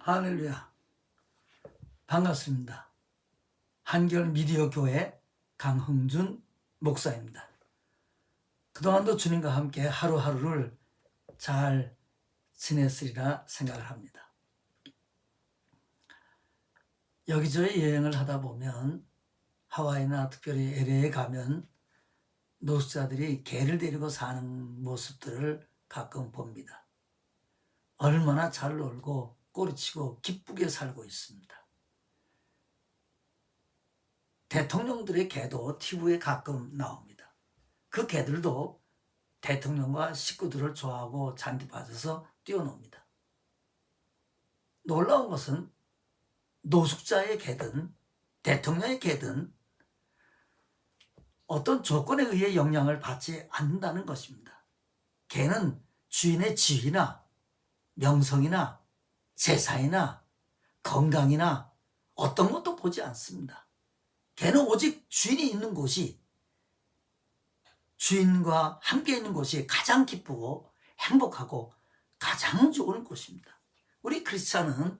할렐루야. 반갑습니다. 한결 미디어 교회 강흥준 목사입니다. 그동안도 주님과 함께 하루하루를 잘 지냈으리라 생각을 합니다. 여기저기 여행을 하다 보면 하와이나 특별히 LA에 가면 노숙자들이 개를 데리고 사는 모습들을 가끔 봅니다. 얼마나 잘 놀고 꼬리치고 기쁘게 살고 있습니다. 대통령들의 개도 TV에 가끔 나옵니다. 그 개들도 대통령과 식구들을 좋아하고 잔디밭에서 뛰어놉니다. 놀라운 것은 노숙자의 개든 대통령의 개든 어떤 조건에 의해 영향을 받지 않는다는 것입니다. 개는 주인의 지위나 명성이나 재산이나 건강이나 어떤 것도 보지 않습니다. 개는 오직 주인이 있는 곳이, 주인과 함께 있는 곳이 가장 기쁘고 행복하고 가장 좋은 곳입니다. 우리 크리스찬은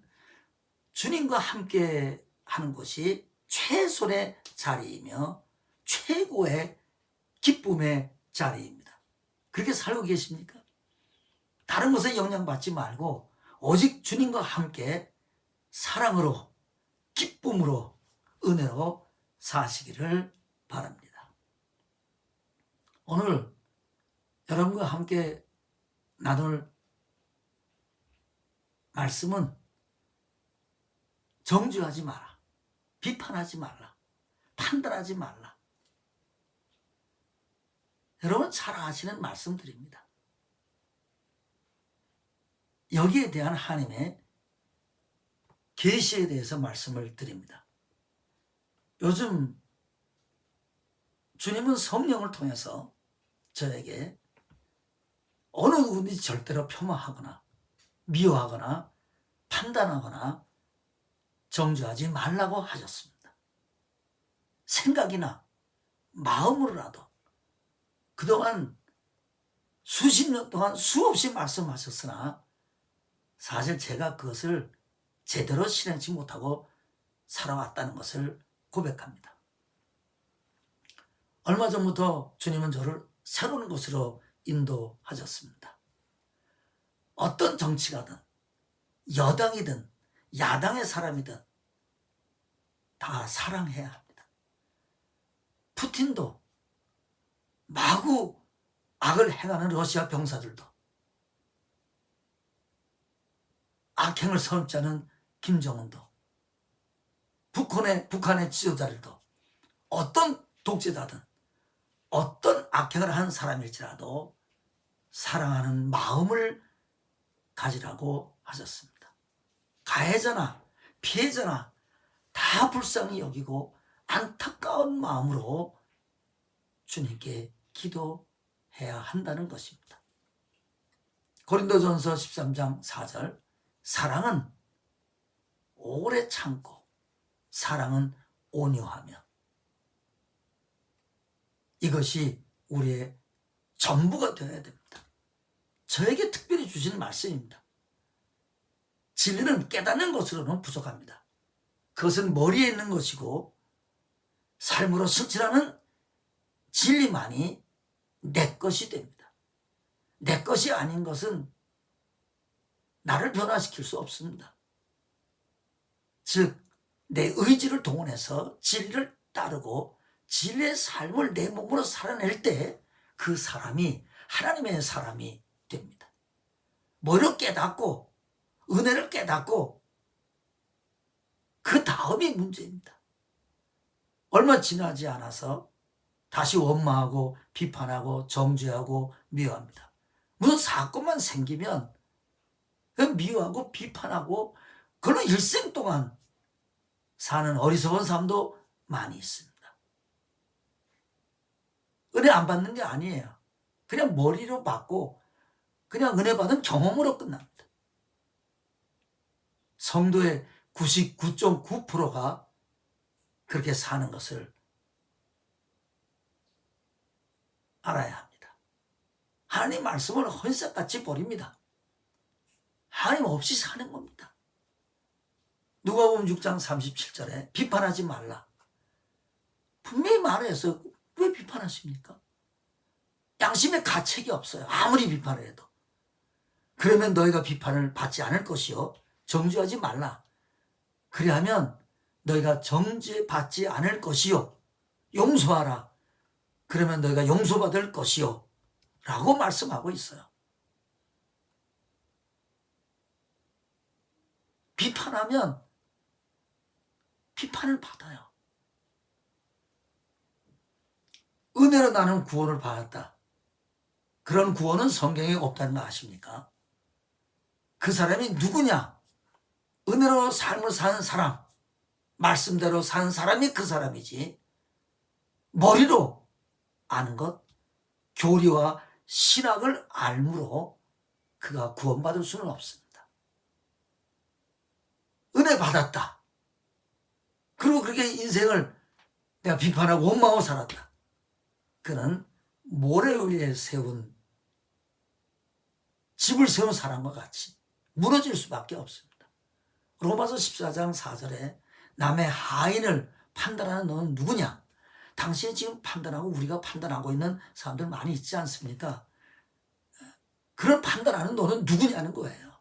주님과 함께 하는 곳이 최선의 자리이며 최고의 기쁨의 자리입니다. 그렇게 살고 계십니까? 다른 것에 영향받지 말고 오직 주님과 함께 사랑으로, 기쁨으로, 은혜로 사시기를 바랍니다. 오늘 여러분과 함께 나눌 말씀은 정죄하지 마라, 비판하지 말라, 판단하지 말라. 여러분 잘 아시는 말씀드립니다. 여기에 대한 하나님의 계시에 대해서 말씀을 드립니다. 요즘 주님은 성령을 통해서 저에게 어느 누구든지 절대로 폄하하거나 미워하거나 판단하거나 정죄하지 말라고 하셨습니다. 생각이나 마음으로라도 그동안 수십 년 동안 수없이 말씀하셨으나 사실 제가 그것을 제대로 실행치 못하고 살아왔다는 것을 고백합니다. 얼마 전부터 주님은 저를 새로운 곳으로 인도하셨습니다. 어떤 정치가든 여당이든 야당의 사람이든 다 사랑해야 합니다. 푸틴도 마구 악을 행하는 러시아 병사들도 악행을 서슴지 않은 김정은도 북한의 지도자들도 어떤 독재자든 어떤 악행을 한 사람일지라도 사랑하는 마음을 가지라고 하셨습니다. 가해자나 피해자나 다 불쌍히 여기고 안타까운 마음으로 주님께 기도해야 한다는 것입니다. 고린도전서 13장 4절 사랑은 오래 참고 사랑은 온유하며 이것이 우리의 전부가 되어야 됩니다. 저에게 특별히 주시는 말씀입니다. 진리는 깨닫는 것으로는 부족합니다. 그것은 머리에 있는 것이고 삶으로 실천하는 진리만이 내 것이 됩니다. 내 것이 아닌 것은 나를 변화시킬 수 없습니다. 즉, 내 의지를 동원해서 진리를 따르고 진리의 삶을 내 몸으로 살아낼 때 그 사람이 하나님의 사람이 됩니다. 뭐를 깨닫고 은혜를 깨닫고 그 다음이 문제입니다. 얼마 지나지 않아서 다시 원망하고 비판하고 정죄하고 미워합니다. 무슨 사건만 생기면 미워하고 비판하고 그런 일생 동안 사는 어리석은 사람도 많이 있습니다. 은혜 안 받는 게 아니에요. 그냥 머리로 받고 그냥 은혜 받은 경험으로 끝납니다. 성도의 99.9%가 그렇게 사는 것을 알아야 합니다. 하나님 말씀을 헌삭같이 버립니다. 하나님 없이 사는 겁니다. 누가복음 6장 37절에 비판하지 말라. 분명히 말해서 왜 비판하십니까? 양심의 가책이 없어요. 아무리 비판을 해도. 그러면 너희가 비판을 받지 않을 것이요. 정죄하지 말라. 그리하면 너희가 정죄받지 않을 것이요. 용서하라. 그러면 너희가 용서받을 것이요. 라고 말씀하고 있어요. 비판하면 비판을 받아요. 은혜로 나는 구원을 받았다. 그런 구원은 성경에 없다는 거 아십니까? 그 사람이 누구냐? 은혜로 삶을 사는 사람, 말씀대로 사는 사람이 그 사람이지. 머리로 아는 것, 교리와 신학을 알므로 그가 구원받을 수는 없습니다. 은혜 받았다. 그리고 그렇게 인생을 내가 비판하고 원망하고 살았다. 그는 모래 위에 세운 집을 세운 사람과 같이 무너질 수밖에 없습니다. 로마서 14장 4절에 남의 하인을 판단하는 너는 누구냐? 당신이 지금 판단하고 우리가 판단하고 있는 사람들 많이 있지 않습니까? 그런 판단하는 너는 누구냐는 거예요.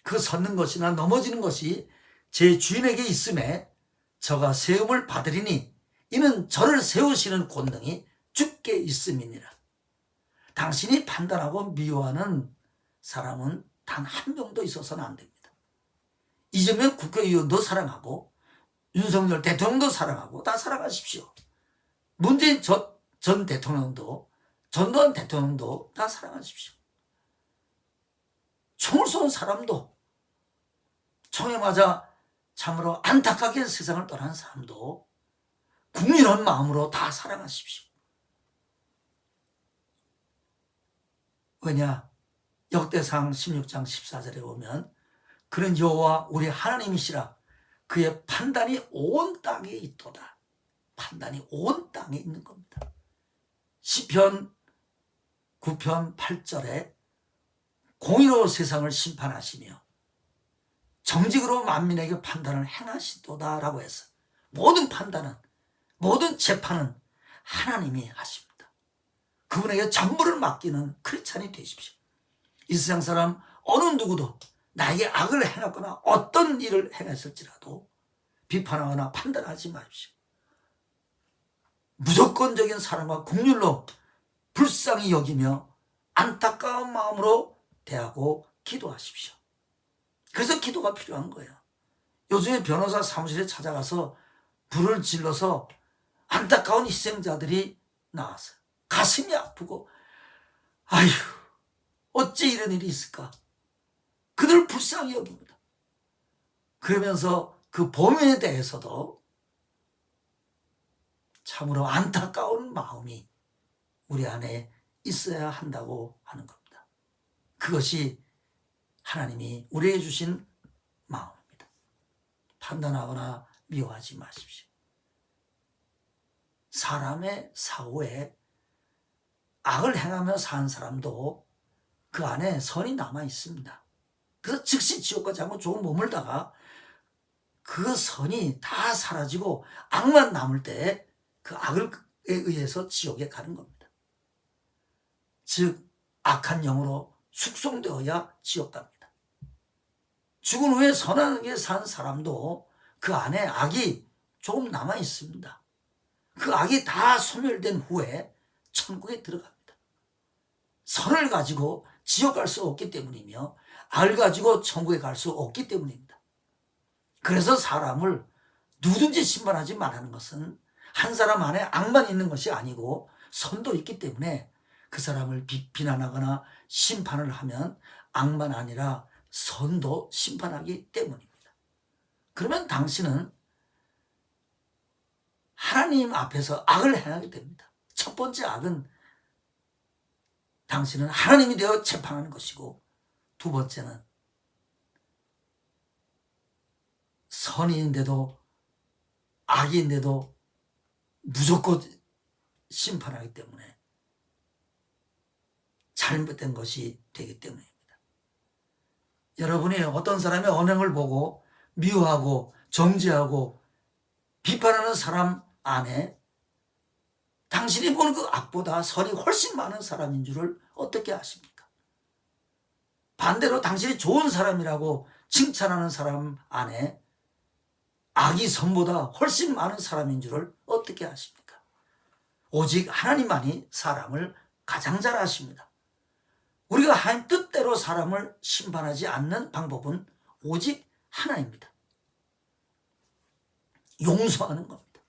그 섰는 것이나 넘어지는 것이 제 주인에게 있음에 저가 세움을 받으리니 이는 저를 세우시는 권능이 주께 있음이니라. 당신이 판단하고 미워하는 사람은 단 한 명도 있어서는 안 됩니다. 이재명 국회의원도 사랑하고 윤석열 대통령도 사랑하고 다 사랑하십시오. 문재인 전 대통령도 전두환 대통령도 다 사랑하십시오. 총을 쏜 사람도 총에 맞아 참으로 안타깝게 세상을 떠난 사람도 국민한 마음으로 다 사랑하십시오. 왜냐? 역대상 16장 14절에 보면 그는 여호와 우리 하나님이시라. 그의 판단이 온 땅에 있도다. 판단이 온 땅에 있는 겁니다. 시편 9편 8절에 공의로 세상을 심판하시며 정직으로 만민에게 판단을 행하시도다 라고 해서 모든 판단은 모든 재판은 하나님이 하십니다. 그분에게 전부를 맡기는 크리스찬이 되십시오. 이 세상 사람 어느 누구도 나에게 악을 행하거나 어떤 일을 행했을지라도 비판하거나 판단하지 마십시오. 무조건적인 사랑과 긍휼로 불쌍히 여기며 안타까운 마음으로 대하고 기도하십시오. 그래서 기도가 필요한 거예요. 요즘에 변호사 사무실에 찾아가서 불을 질러서 안타까운 희생자들이 나왔어요. 가슴이 아프고 아휴 어찌 이런 일이 있을까? 그들을 불쌍히 여깁니다. 그러면서 그 범인에 대해서도 참으로 안타까운 마음이 우리 안에 있어야 한다고 하는 겁니다. 그것이 하나님이 우리에게 주신 마음입니다. 판단하거나 미워하지 마십시오. 사람의 사고에 악을 행하며 사는 사람도 그 안에 선이 남아 있습니다. 그래서 즉시 지옥까지 한번 조금 머물다가 그 선이 다 사라지고 악만 남을 때 그 악에 의해서 지옥에 가는 겁니다. 즉 악한 영으로 숙성되어야 지옥 갑니다. 죽은 후에 선하게 산 사람도 그 안에 악이 조금 남아 있습니다. 그 악이 다 소멸된 후에 천국에 들어갑니다. 선을 가지고 지옥 갈 수 없기 때문이며 악을 가지고 천국에 갈 수 없기 때문입니다. 그래서 사람을 누구든지 심판하지 말라는 것은 한 사람 안에 악만 있는 것이 아니고 선도 있기 때문에 그 사람을 비난하거나 심판을 하면 악만 아니라 선도 심판하기 때문입니다. 그러면 당신은 하나님 앞에서 악을 행하게 됩니다. 첫 번째 악은 당신은 하나님이 되어 재판하는 것이고, 두 번째는 선인데도 악인데도 무조건 심판하기 때문에 잘못된 것이 되기 때문입니다. 여러분이 어떤 사람의 언행을 보고 미워하고 정죄하고 비판하는 사람 안에 당신이 보는 그 악보다 선이 훨씬 많은 사람인 줄을 어떻게 아십니까? 반대로 당신이 좋은 사람이라고 칭찬하는 사람 안에 악이 선보다 훨씬 많은 사람인 줄을 어떻게 아십니까? 오직 하나님만이 사람을 가장 잘 아십니다. 우리가 하나님 뜻대로 사람을 심판하지 않는 방법은 오직 하나입니다. 용서하는 겁니다.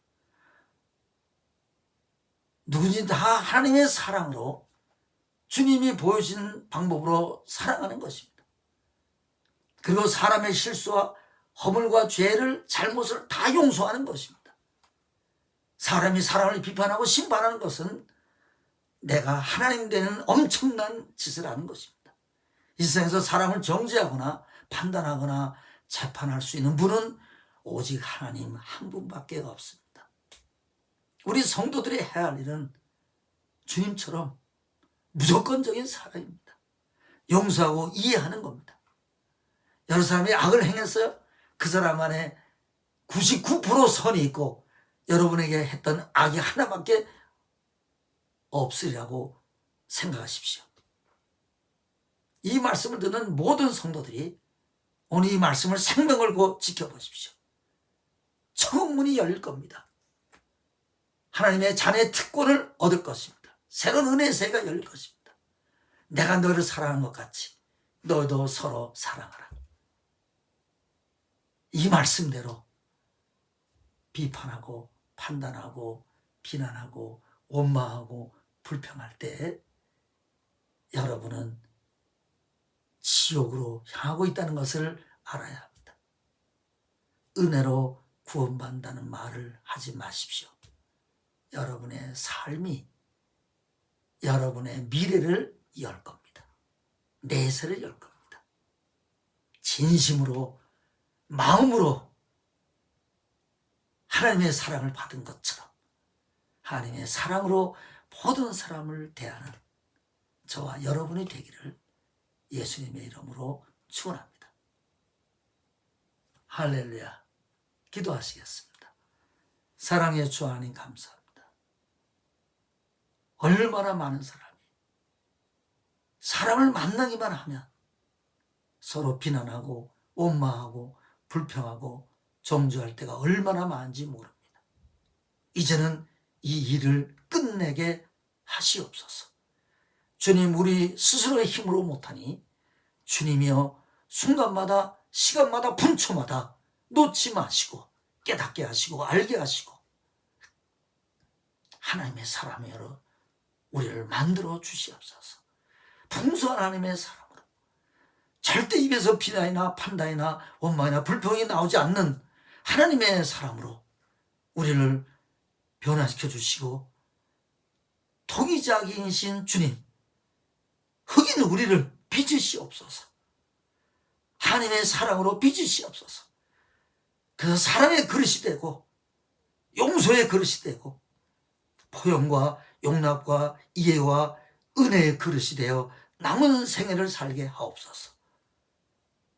누구든지 다 하나님의 사랑으로 주님이 보여주신 방법으로 사랑하는 것입니다. 그리고 사람의 실수와 허물과 죄를 잘못을 다 용서하는 것입니다. 사람이 사람을 비판하고 심판하는 것은 내가 하나님 되는 엄청난 짓을 하는 것입니다. 이 세상에서 사람을 정죄하거나 판단하거나 재판할 수 있는 분은 오직 하나님 한 분밖에 없습니다. 우리 성도들이 해야 할 일은 주님처럼 무조건적인 사랑입니다. 용서하고 이해하는 겁니다. 여러 사람이 악을 행했어요. 그 사람 안에 99% 선이 있고 여러분에게 했던 악이 하나밖에 없으리라고 생각하십시오. 이 말씀을 듣는 모든 성도들이 오늘 이 말씀을 생명 걸고 지켜보십시오. 천국문이 열릴 겁니다. 하나님의 자녀의 특권을 얻을 것입니다. 새로운 은혜의 세계가 열릴 것입니다. 내가 너를 사랑하는 것 같이 너도 서로 사랑하라. 이 말씀대로 비판하고 판단하고 비난하고 원망하고 불평할 때 여러분은 지옥으로 향하고 있다는 것을 알아야 합니다. 은혜로 구원받는다는 말을 하지 마십시오. 여러분의 삶이 여러분의 미래를 열 겁니다. 내세를 열 겁니다. 진심으로 마음으로 하나님의 사랑을 받은 것처럼 하나님의 사랑으로 모든 사람을 대하는 저와 여러분이 되기를 예수님의 이름으로 축원합니다. 할렐루야. 기도하시겠습니다. 사랑의 주 하나님 감사합니다. 얼마나 많은 사람을 만나기만 하면 서로 비난하고 원망하고 불평하고 정죄할 때가 얼마나 많은지 모릅니다. 이제는 이 일을 끝내게 하시옵소서. 주님, 우리 스스로의 힘으로 못하니 주님이여 순간마다 시간마다 분초마다 놓지 마시고 깨닫게 하시고 알게 하시고 하나님의 사람이여 우리를 만들어 주시옵소서. 풍성한 하나님의 사람으로 절대 입에서 비난이나 판단이나 원망이나 불평이 나오지 않는 하나님의 사람으로 우리를 변화시켜 주시고 통치자이신 주님, 흑인 우리를 빚으시옵소서. 하나님의 사랑으로 빚으시옵소서. 그래서 사랑의 그릇이 되고 용서의 그릇이 되고 포용과 용납과 이해와 은혜의 그릇이 되어 남은 생애를 살게 하옵소서.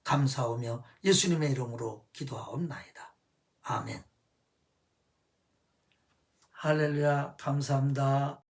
감사하며 예수님의 이름으로 기도하옵나이다. 아멘. 할렐루야. 감사합니다.